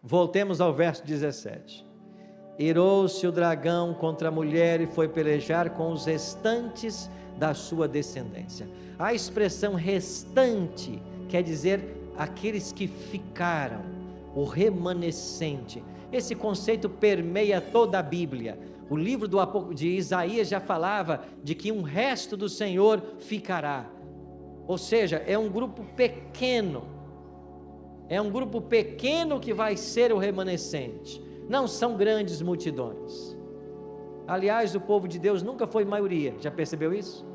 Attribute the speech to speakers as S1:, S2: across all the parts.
S1: Voltemos ao verso 17. Irou-se o dragão contra a mulher e foi pelejar com os restantes da sua descendência. A expressão restante quer dizer aqueles que ficaram, o remanescente. Esse conceito permeia toda a Bíblia. O livro de Isaías já falava de que um resto do Senhor ficará. Ou seja, é um grupo pequeno. É um grupo pequeno que vai ser o remanescente. Não são grandes multidões. Aliás, o povo de Deus nunca foi maioria. Já percebeu isso?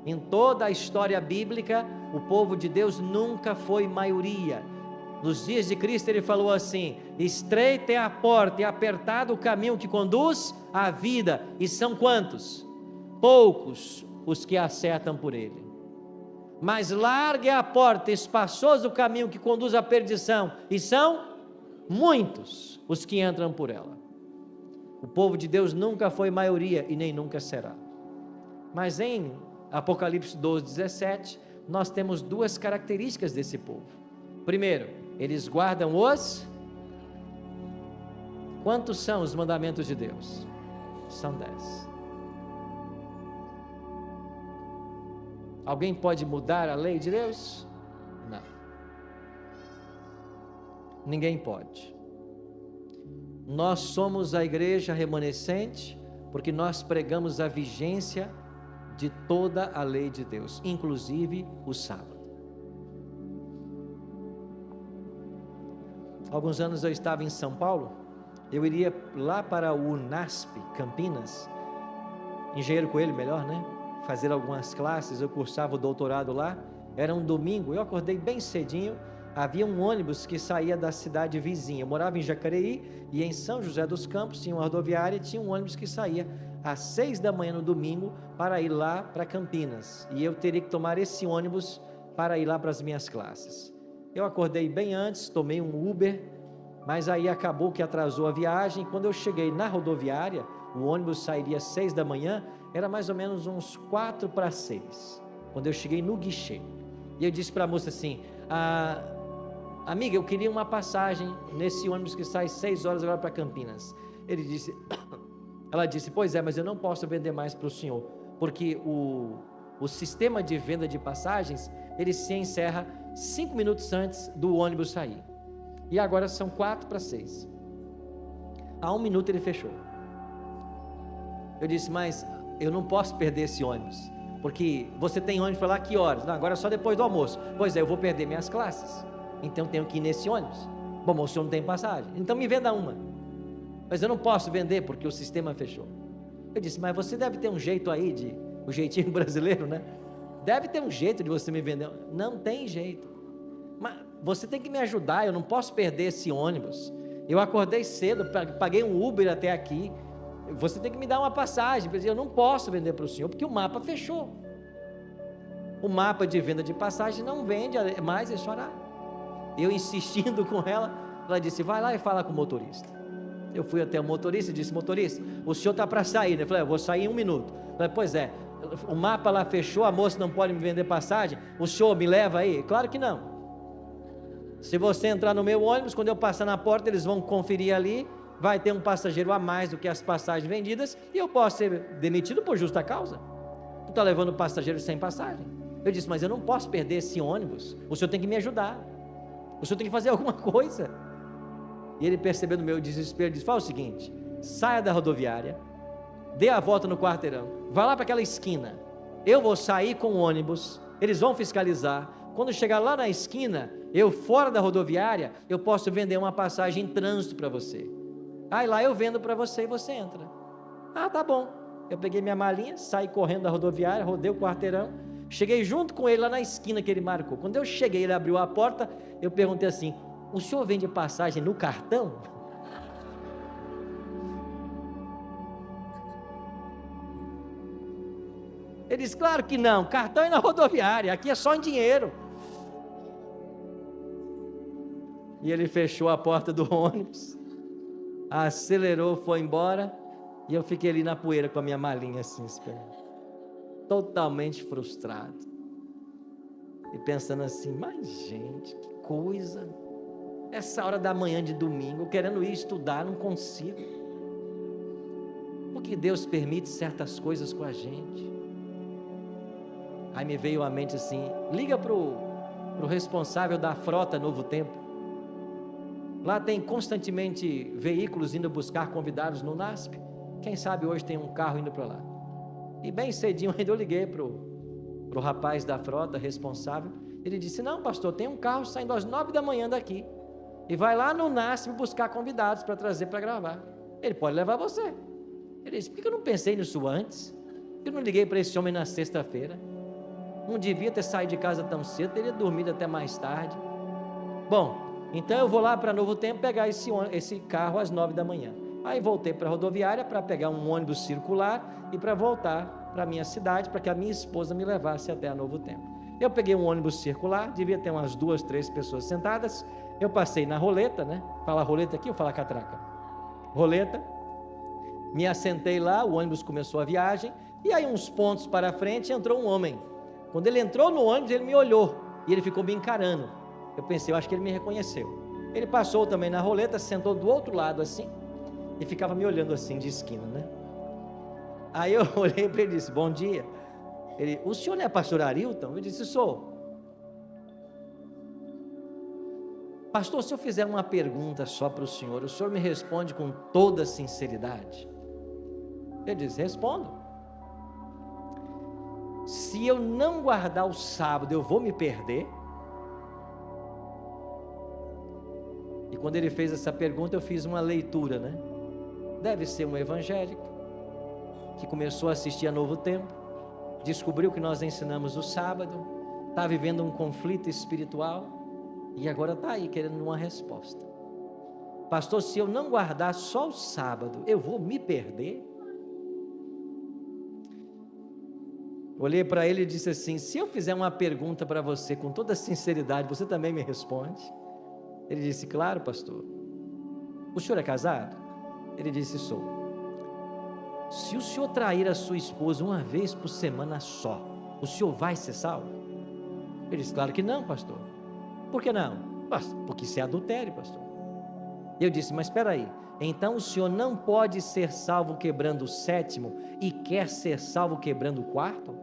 S1: Em toda a história bíblica, o povo de Deus nunca foi maioria. Nos dias de Cristo ele falou assim: estreita é a porta e apertado o caminho que conduz à vida, e são quantos? Poucos os que acertam por ele. Mas larga é a porta, espaçoso o caminho que conduz à perdição, e são muitos os que entram por ela. O povo de Deus nunca foi maioria e nem nunca será. Mas em Apocalipse 12, 17, nós temos duas características desse povo. Primeiro, eles guardam os... Quantos são os mandamentos de Deus? São 10. Alguém pode mudar a lei de Deus? Não. Ninguém pode. Nós somos a igreja remanescente porque nós pregamos a vigência de toda a lei de Deus, inclusive o sábado. Alguns anos eu estava em São Paulo, eu iria lá para o UNASP, Campinas, Engenheiro Coelho, melhor, né? Fazer algumas classes, eu cursava o doutorado lá, era um domingo, eu acordei bem cedinho, havia um ônibus que saía da cidade vizinha, eu morava em Jacareí, e em São José dos Campos tinha uma rodoviária, e tinha um ônibus que saía às 6 da manhã no domingo, para ir lá para Campinas, e eu teria que tomar esse ônibus para ir lá para as minhas classes. Eu acordei bem antes, tomei um Uber, mas aí acabou que atrasou a viagem. Quando eu cheguei na rodoviária, o ônibus sairia às 6 da manhã, era mais ou menos uns 4 para 6, quando eu cheguei no guichê, e eu disse para a moça assim: amiga, eu queria uma passagem nesse ônibus que sai 6 horas agora para Campinas. Ela disse: pois é, mas eu não posso vender mais para o senhor, porque o sistema de venda de passagens, ele se encerra 5 minutos antes do ônibus sair, e agora são 4 para 6, há 1 minuto ele fechou. Eu disse: mas eu não posso perder esse ônibus, porque você tem ônibus para lá que horas? Não, agora é só depois do almoço. Pois é, eu vou perder minhas classes, então tenho que ir nesse ônibus. Bom, o senhor não tem passagem, então me venda uma. Mas eu não posso vender porque o sistema fechou. Eu disse: mas você deve ter um jeito aí, o jeitinho brasileiro, né? Deve ter um jeito de você me vender. Não tem jeito, mas você tem que me ajudar, eu não posso perder esse ônibus. Eu acordei cedo, paguei um Uber até aqui, você tem que me dar uma passagem. Eu não posso vender para o senhor porque o mapa fechou. O mapa de venda de passagem não vende mais esse horário. Eu insistindo com ela, ela disse: vai lá e fala com o motorista. Eu fui até o motorista e disse: motorista, o senhor está para sair, né? Eu falei: eu vou sair em 1 minuto. Eu falei: pois é, o mapa lá fechou, a moça não pode me vender passagem, o senhor me leva aí? Claro que não. Se você entrar no meu ônibus, quando eu passar na porta, eles vão conferir ali, vai ter um passageiro a mais do que as passagens vendidas, e eu posso ser demitido por justa causa. Tu está levando passageiro sem passagem. Eu disse: mas eu não posso perder esse ônibus, o senhor tem que me ajudar, o senhor tem que fazer alguma coisa. E ele, percebendo o meu desespero, disse: fala o seguinte, saia da rodoviária, dê a volta no quarteirão, vá lá para aquela esquina, eu vou sair com o ônibus, eles vão fiscalizar, quando chegar lá na esquina, eu fora da rodoviária, eu posso vender uma passagem em trânsito para você, aí lá eu vendo para você e você entra. Ah, tá bom. Eu peguei minha malinha, saí correndo da rodoviária, rodei o quarteirão, cheguei junto com ele lá na esquina que ele marcou. Quando eu cheguei, ele abriu a porta, eu perguntei assim: o senhor vende passagem no cartão? Ele disse: claro que não, cartão é na rodoviária, aqui é só em dinheiro. E ele fechou a porta do ônibus, acelerou, foi embora, e eu fiquei ali na poeira com a minha malinha assim, esperando, totalmente frustrado, e pensando assim: mas gente, que coisa, essa hora da manhã de domingo, querendo ir estudar, não consigo. Porque Deus permite certas coisas com a gente. Aí me veio à mente assim, liga pro responsável da frota Novo Tempo. Lá tem constantemente veículos indo buscar convidados no NASP. Quem sabe hoje tem um carro indo para lá. E bem cedinho ainda eu liguei pro rapaz da frota responsável. Ele disse, não pastor, tem um carro saindo às 9 da manhã daqui. E vai lá no NASP buscar convidados para trazer para gravar. Ele pode levar você. Ele disse, por que eu não pensei nisso antes? Por que eu não liguei para esse homem na sexta-feira? Não devia ter saído de casa tão cedo, teria dormido até mais tarde. Bom, então eu vou lá para Novo Tempo pegar esse carro às 9 da manhã. Aí voltei para a rodoviária para pegar um ônibus circular e para voltar para a minha cidade, para que a minha esposa me levasse até a Novo Tempo. Eu peguei um ônibus circular, devia ter umas 2, 3 pessoas sentadas. Eu passei na roleta, né? Fala roleta aqui ou fala catraca? Roleta. Me assentei lá, o ônibus começou a viagem, e aí uns pontos para frente entrou um homem. Quando ele entrou no ônibus, ele me olhou, e ele ficou me encarando. Eu pensei, eu acho que ele me reconheceu. Ele passou também na roleta, sentou do outro lado assim, e ficava me olhando assim de esquina, né? Aí eu olhei para ele e disse, bom dia. Ele, o senhor não é pastor Arilton? Eu disse, sou. Pastor, se eu fizer uma pergunta só para o senhor me responde com toda sinceridade? Ele disse, respondo. Se eu não guardar o sábado, eu vou me perder? E quando ele fez essa pergunta, eu fiz uma leitura, né? Deve ser um evangélico, que começou a assistir a Novo Tempo, descobriu que nós ensinamos o sábado, está vivendo um conflito espiritual, e agora está aí querendo uma resposta. Pastor, se eu não guardar só o sábado, eu vou me perder? Olhei para ele e disse assim, se eu fizer uma pergunta para você com toda sinceridade, você também me responde? Ele disse, claro pastor. O senhor é casado? Ele disse, sou. Se o senhor trair a sua esposa uma vez por semana só, o senhor vai ser salvo? Ele disse, claro que não pastor. Por que não? Porque isso é adultério, pastor. Eu disse, mas espera aí, então o senhor não pode ser salvo quebrando o sétimo e quer ser salvo quebrando o quarto?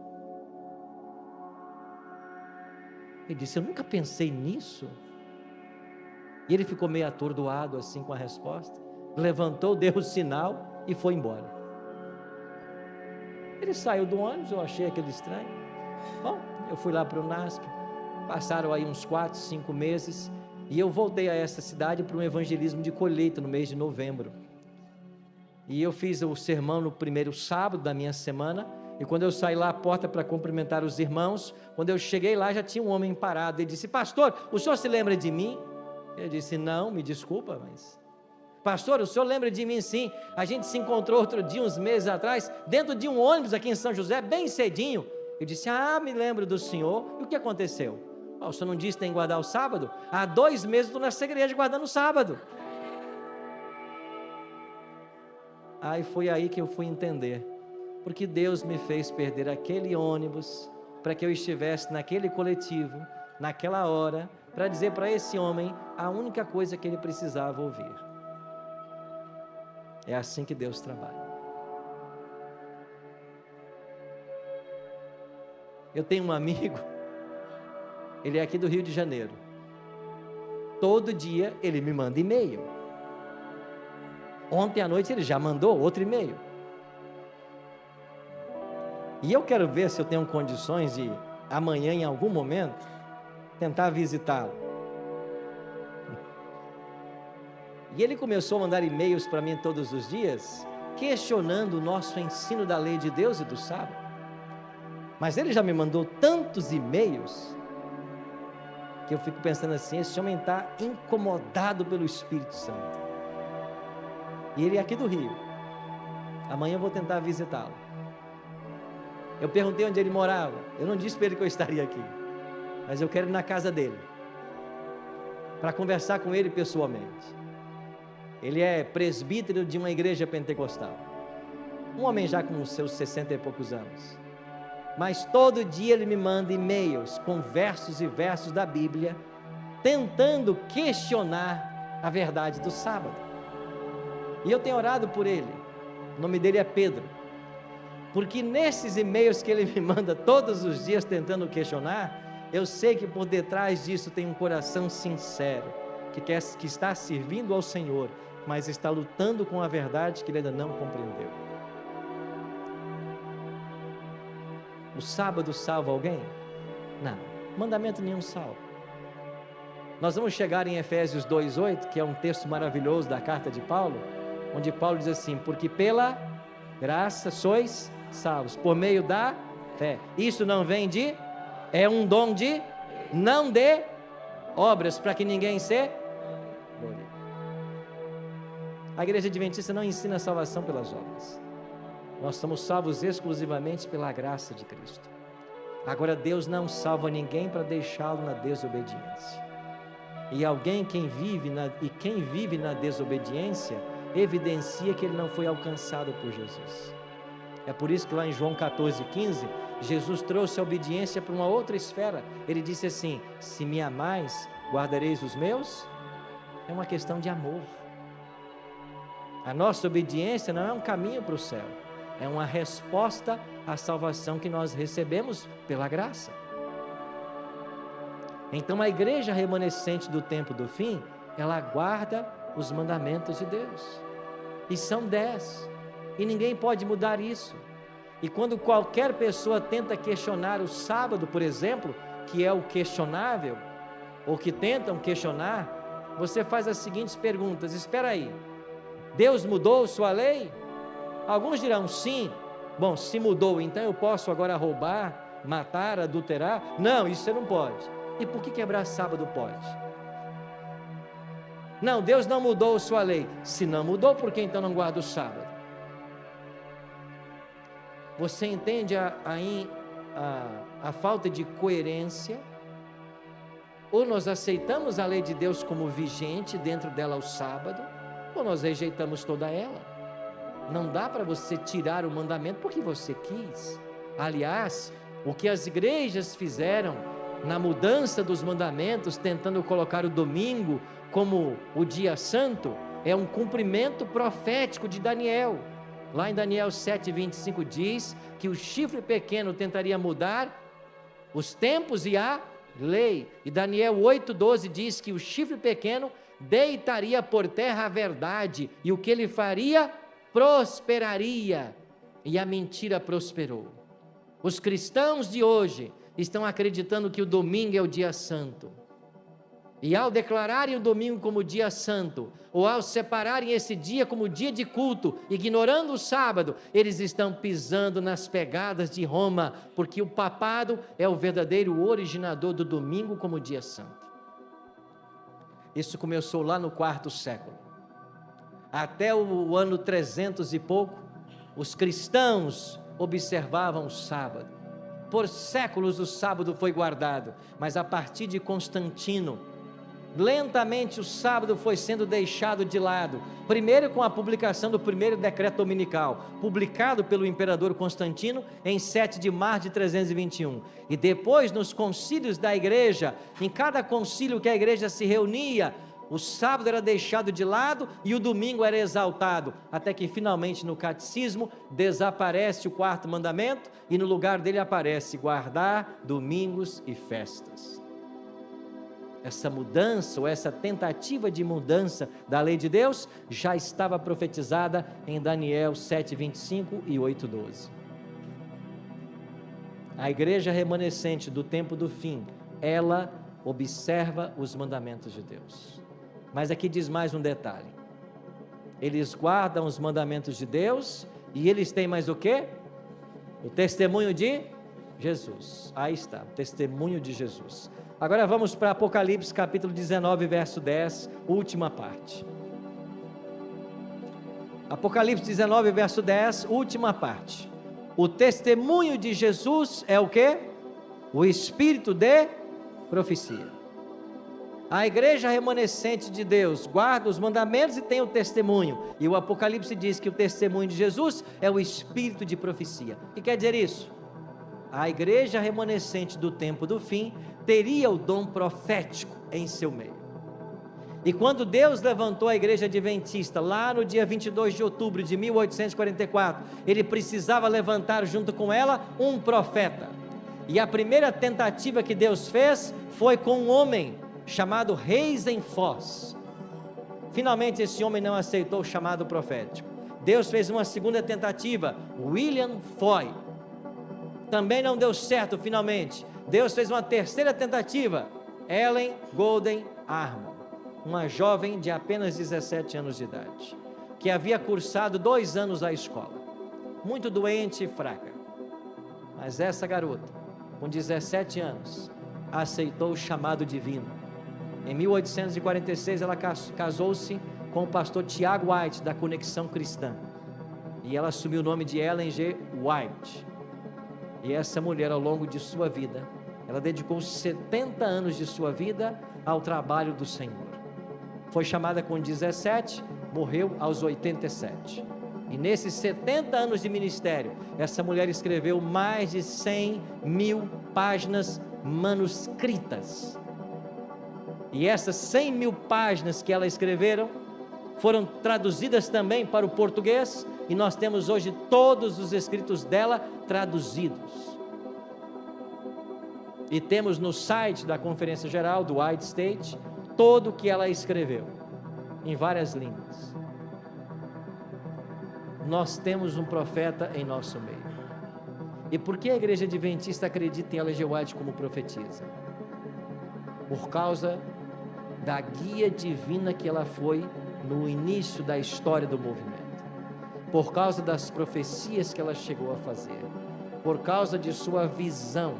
S1: Ele disse, eu nunca pensei nisso. E ele ficou meio atordoado assim com a resposta, levantou, deu o sinal e foi embora. Ele saiu do ônibus, eu achei aquele estranho. Bom, eu fui lá para o NASP, passaram aí uns 4, 5 meses, e eu voltei a essa cidade para um evangelismo de colheita no mês de novembro. E eu fiz o sermão no primeiro sábado da minha semana, e quando eu saí lá à porta para cumprimentar os irmãos, quando eu cheguei lá já tinha um homem parado, ele disse, pastor, o senhor se lembra de mim? Eu disse, não, me desculpa, mas... Pastor, o senhor lembra de mim sim, a gente se encontrou outro dia, uns meses atrás, dentro de um ônibus aqui em São José, bem cedinho. Eu disse, me lembro do senhor, e o que aconteceu? O senhor não disse que tem que guardar o sábado? Há 2 meses estou nessa igreja guardando o sábado. Aí foi aí que eu fui entender, porque Deus me fez perder aquele ônibus, para que eu estivesse naquele coletivo, naquela hora, para dizer para esse homem a única coisa que ele precisava ouvir. É assim que Deus trabalha. Eu tenho um amigo, ele é aqui do Rio de Janeiro. Todo dia ele me manda e-mail. Ontem à noite ele já mandou outro e-mail. E eu quero ver se eu tenho condições de amanhã, em algum momento, tentar visitá-lo. E ele começou a mandar e-mails para mim todos os dias, questionando o nosso ensino da lei de Deus e do sábado. Mas ele já me mandou tantos e-mails, que eu fico pensando assim, esse homem está incomodado pelo Espírito Santo. E ele é aqui do Rio. Amanhã eu vou tentar visitá-lo. Eu perguntei onde ele morava, eu não disse para ele que eu estaria aqui, mas eu quero ir na casa dele, para conversar com ele pessoalmente. Ele é presbítero de uma igreja pentecostal, um homem já com os seus 60 e poucos anos, mas todo dia ele me manda e-mails com versos e versos da Bíblia, tentando questionar a verdade do sábado. E eu tenho orado por ele, o nome dele é Pedro, porque nesses e-mails que ele me manda todos os dias tentando questionar, eu sei que por detrás disso tem um coração sincero, que está servindo ao Senhor, mas está lutando com a verdade que ele ainda não compreendeu. O sábado salva alguém? Não, mandamento nenhum salva. Nós vamos chegar em Efésios 2:8, que é um texto maravilhoso da carta de Paulo, onde Paulo diz assim: porque pela graça sois salvos, por meio da fé. Isso não vem de, é um dom de, não de obras, para que ninguém se glorie. A igreja adventista não ensina a salvação pelas obras. Nós somos salvos exclusivamente pela graça de Cristo. Agora, Deus não salva ninguém para deixá-lo na desobediência. E quem vive na desobediência, evidencia que ele não foi alcançado por Jesus. É por isso que lá em João 14:15, Jesus trouxe a obediência para uma outra esfera. Ele disse assim: se me amais, guardareis os meus. É uma questão de amor. A nossa obediência não é um caminho para o céu, é uma resposta à salvação que nós recebemos pela graça. Então a igreja remanescente do tempo do fim, ela guarda os mandamentos de Deus, e são 10, e ninguém pode mudar isso. E quando qualquer pessoa tenta questionar o sábado, por exemplo, que é o questionável, ou que tentam questionar, você faz as seguintes perguntas: espera aí, Deus mudou sua lei? Alguns dirão sim. Bom, se mudou, então eu posso agora roubar, matar, adulterar? Não, isso você não pode. E por que quebrar sábado pode? Não, Deus não mudou sua lei. Se não mudou, por que então não guarda o sábado? Você entende a falta de coerência? Ou nós aceitamos a lei de Deus como vigente, dentro dela o sábado, ou nós rejeitamos toda ela. Não dá para você tirar o mandamento porque você quis. Aliás, o que as igrejas fizeram na mudança dos mandamentos, tentando colocar o domingo como o dia santo, é um cumprimento profético de Daniel. Lá em Daniel 7:25 diz que o chifre pequeno tentaria mudar os tempos e a lei. E Daniel 8:12 diz que o chifre pequeno deitaria por terra a verdade, e o que ele faria prosperaria, e a mentira prosperou. Os cristãos de hoje estão acreditando que o domingo é o dia santo, e ao declararem o domingo como dia santo, ou ao separarem esse dia como dia de culto, ignorando o sábado, eles estão pisando nas pegadas de Roma, porque o papado é o verdadeiro originador do domingo como dia santo. Isso começou lá no IV século. Até o ano 300 e pouco, os cristãos observavam o sábado. Por séculos o sábado foi guardado, mas a partir de Constantino, lentamente o sábado foi sendo deixado de lado. Primeiro com a publicação do primeiro decreto dominical, publicado pelo imperador Constantino em 7 de março de 321. E depois nos concílios da igreja, em cada concílio que a igreja se reunia, o sábado era deixado de lado e o domingo era exaltado, até que finalmente no catecismo desaparece o quarto mandamento e no lugar dele aparece guardar domingos e festas. Essa mudança, ou essa tentativa de mudança da lei de Deus, já estava profetizada em Daniel 7:25 e 8:12. A igreja remanescente do tempo do fim, ela observa os mandamentos de Deus. Mas aqui diz mais um detalhe: eles guardam os mandamentos de Deus, e eles têm mais o quê? O testemunho de Jesus. Aí está, o testemunho de Jesus. Agora vamos para Apocalipse capítulo 19, verso 10, última parte. Apocalipse 19, verso 10, última parte. O testemunho de Jesus é o quê? O espírito de profecia. A igreja remanescente de Deus guarda os mandamentos e tem o testemunho. E o Apocalipse diz que o testemunho de Jesus é o espírito de profecia. O que quer dizer isso? A igreja remanescente do tempo do fim teria o dom profético em seu meio. E quando Deus levantou a igreja adventista, lá no dia 22 de outubro de 1844, ele precisava levantar junto com ela um profeta. E a primeira tentativa que Deus fez foi com um homem chamado Reisenfoss. Finalmente esse homem não aceitou o chamado profético. Deus fez uma segunda tentativa, William Foy. Também não deu certo finalmente. Deus fez uma terceira tentativa, Ellen Golden Armour, uma jovem de apenas 17 anos de idade, que havia cursado 2 anos a escola, muito doente e fraca. Mas essa garota, com 17 anos, aceitou o chamado divino. Em 1846 ela casou-se com o pastor Tiago White, da Conexão Cristã, e ela assumiu o nome de Ellen G. White. E essa mulher, ao longo de sua vida, ela dedicou 70 anos de sua vida ao trabalho do Senhor. Foi chamada com 17, morreu aos 87. E nesses 70 anos de ministério, essa mulher escreveu mais de 100.000 páginas manuscritas. E essas 100.000 páginas que ela escreveram foram traduzidas também para o português, e nós temos hoje todos os escritos dela traduzidos. E temos no site da Conferência Geral do White State todo o que ela escreveu, em várias línguas. Nós temos um profeta em nosso meio. E por que a igreja adventista acredita em Ellen G. White como profetisa? Por causa da guia divina que ela foi no início da história do movimento, por causa das profecias que ela chegou a fazer, por causa de sua visão,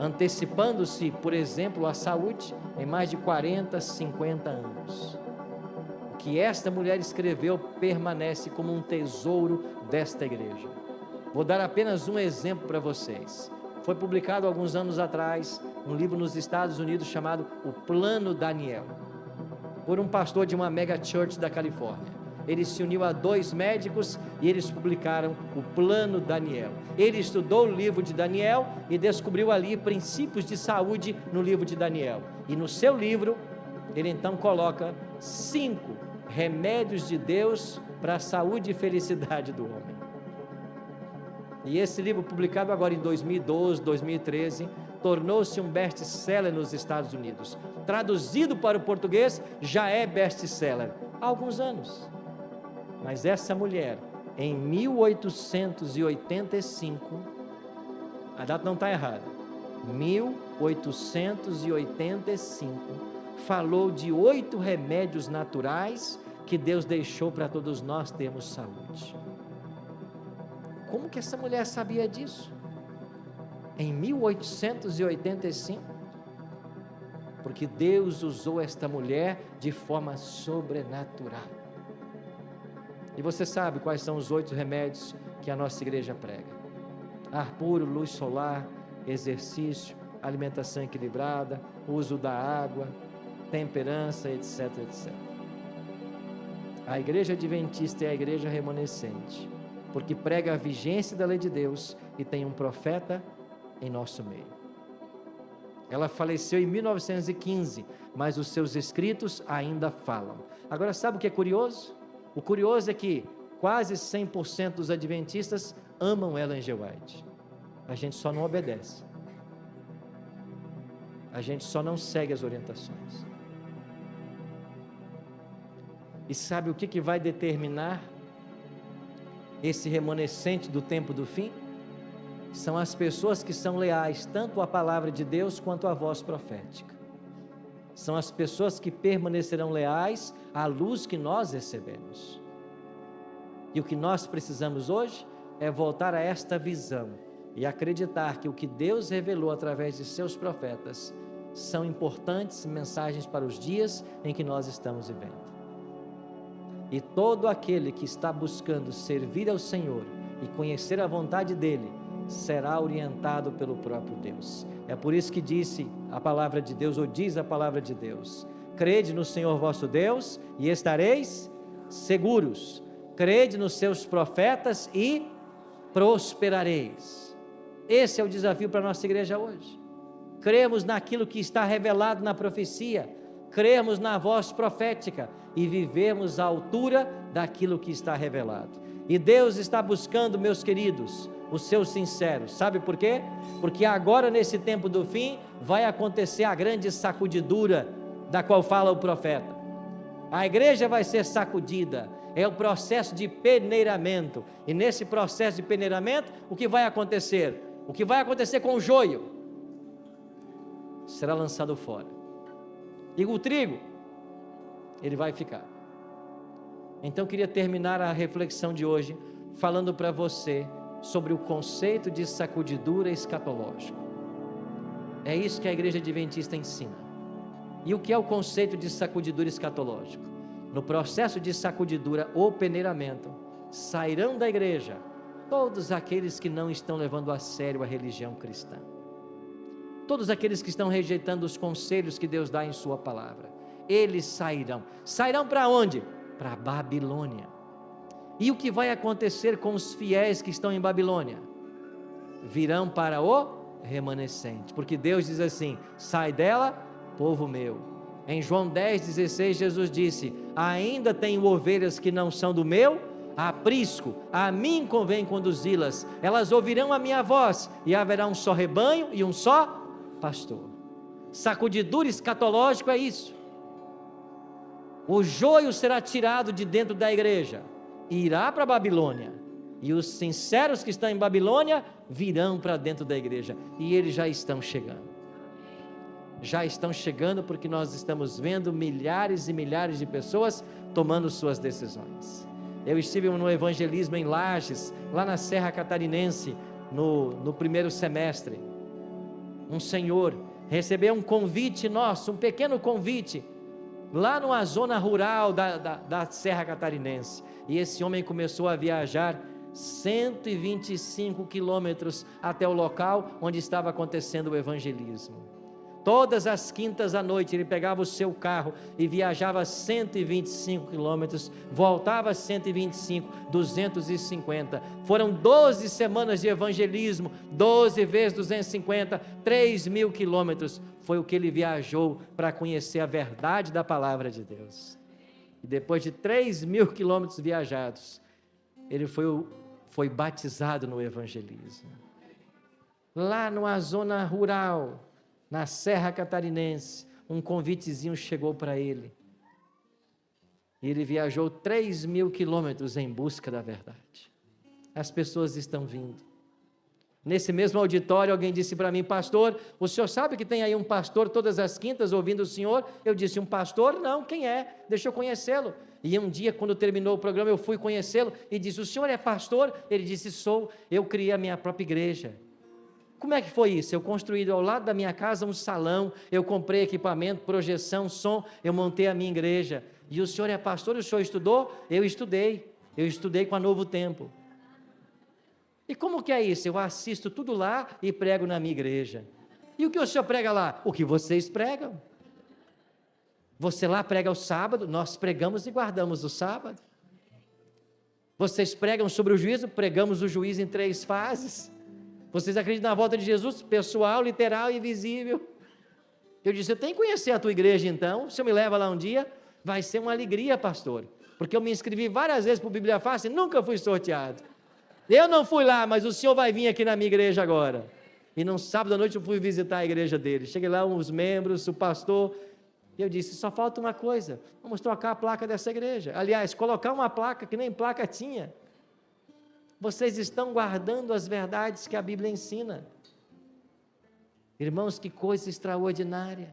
S1: antecipando-se, por exemplo, à saúde em mais de 40, 50 anos. O que esta mulher escreveu permanece como um tesouro desta igreja. Vou dar apenas um exemplo para vocês. Foi publicado alguns anos atrás um livro nos Estados Unidos chamado O Plano Daniel, por um pastor de uma mega church da Califórnia. Ele se uniu a 2 médicos e eles publicaram o Plano Daniel. Ele estudou o livro de Daniel e descobriu ali princípios de saúde no livro de Daniel. E no seu livro, ele então coloca 5 remédios de Deus para a saúde e felicidade do homem. E esse livro, publicado agora em 2012, 2013, tornou-se um best-seller nos Estados Unidos. Traduzido para o português, já é best-seller há alguns anos. Mas essa mulher, em 1885, a data não está errada, 1885, falou de 8 remédios naturais que Deus deixou para todos nós termos saúde. Como que essa mulher sabia disso? Em 1885? Porque Deus usou esta mulher de forma sobrenatural. E você sabe quais são os 8 remédios que a nossa igreja prega: ar puro, luz solar, exercício, alimentação equilibrada, uso da água, temperança, etc, etc. A igreja adventista é a igreja remanescente, porque prega a vigência da lei de Deus e tem um profeta em nosso meio. Ela faleceu em 1915, mas os seus escritos ainda falam. Agora, sabe o que é curioso? O curioso é que quase 100% dos adventistas amam Ellen G. White. A gente só não obedece. A gente só não segue as orientações. E sabe o que vai determinar esse remanescente do tempo do fim? São as pessoas que são leais tanto à palavra de Deus quanto à voz profética. São as pessoas que permanecerão leais à luz que nós recebemos. E o que nós precisamos hoje é voltar a esta visão e acreditar que o que Deus revelou através de seus profetas são importantes mensagens para os dias em que nós estamos vivendo. E todo aquele que está buscando servir ao Senhor e conhecer a vontade dEle, será orientado pelo próprio Deus. É por isso que disse a palavra de Deus, ou diz a palavra de Deus: crede no Senhor vosso Deus e estareis seguros, crede nos seus profetas e prosperareis. Esse é o desafio para a nossa igreja hoje. crermos naquilo que está revelado na profecia, crermos na voz profética e vivermos à altura daquilo que está revelado. E Deus está buscando, meus queridos, os seus sinceros. Sabe por quê? Porque agora, nesse tempo do fim, vai acontecer a grande sacudidura da qual fala o profeta. A igreja vai ser sacudida, é o processo de peneiramento, e nesse processo de peneiramento, o que vai acontecer? O que vai acontecer com o joio? Será lançado fora, e o trigo, ele vai ficar. Então eu queria terminar a reflexão de hoje, falando para você, sobre o conceito de sacudidura escatológica. É isso que a igreja adventista ensina. E o que é o conceito de sacudidura escatológica? No processo de sacudidura ou peneiramento, sairão da igreja todos aqueles que não estão levando a sério a religião cristã, todos aqueles que estão rejeitando os conselhos que Deus dá em sua palavra. Eles sairão para onde? Para a Babilônia. E o que vai acontecer com os fiéis que estão em Babilônia? Virão para o remanescente, porque Deus diz assim: sai dela, povo meu. Em João 10,16, Jesus disse: ainda tenho ovelhas que não são do meu aprisco, a mim convém conduzi-las, elas ouvirão a minha voz, e haverá um só rebanho e um só pastor. Sacudidura escatológico é isso. O joio será tirado de dentro da igreja, irá para a Babilônia, e os sinceros que estão em Babilônia virão para dentro da igreja, e eles já estão chegando. Já estão chegando, porque nós estamos vendo milhares e milhares de pessoas tomando suas decisões. Eu estive no evangelismo em Lages, lá na Serra Catarinense, no primeiro semestre. Um senhor recebeu um convite nosso, um pequeno convite, lá numa zona rural da Serra Catarinense, e esse homem começou a viajar 125 quilômetros até o local onde estava acontecendo o evangelismo. Todas as quintas à noite ele pegava o seu carro e viajava 125 quilômetros, voltava 125, 250, foram 12 semanas de evangelismo, 12 vezes 250, 3.000 quilômetros, foi o que ele viajou para conhecer a verdade da palavra de Deus. E depois de 3.000 quilômetros viajados, ele foi batizado no evangelismo, lá numa zona rural, na Serra Catarinense. Um convitezinho chegou para ele, e ele viajou 3.000 quilômetros em busca da verdade. As pessoas estão vindo. Nesse mesmo auditório, alguém disse para mim: pastor, o senhor sabe que tem aí um pastor todas as quintas ouvindo o senhor? Eu disse: um pastor? Não, quem é? Deixa eu conhecê-lo. E um dia, quando terminou o programa, eu fui conhecê-lo e disse: o senhor é pastor? Ele disse: sou, eu criei a minha própria igreja. Como é que foi isso? Eu construí ao lado da minha casa um salão, eu comprei equipamento, projeção, som, eu montei a minha igreja. E o senhor é pastor? O senhor estudou? Eu estudei com a Novo Tempo. E como que é isso? Eu assisto tudo lá e prego na minha igreja. E o que o senhor prega lá? O que vocês pregam. Você lá prega o sábado, nós pregamos e guardamos o sábado. Vocês pregam sobre o juízo, pregamos o juízo em 3 fases. Vocês acreditam na volta de Jesus? Pessoal, literal e visível. Eu disse: eu tenho que conhecer a tua igreja então, o senhor me leva lá um dia? Vai ser uma alegria, pastor, porque eu me inscrevi várias vezes para o Bíblia Fácil e nunca fui sorteado. Eu não fui lá, mas o senhor vai vir aqui na minha igreja agora. E num sábado à noite eu fui visitar a igreja dele. Cheguei lá, os membros, o pastor, e eu disse: só falta uma coisa, vamos trocar a placa dessa igreja. Aliás, colocar uma placa que nem placa tinha. Vocês estão guardando as verdades que a Bíblia ensina. Irmãos, que coisa extraordinária.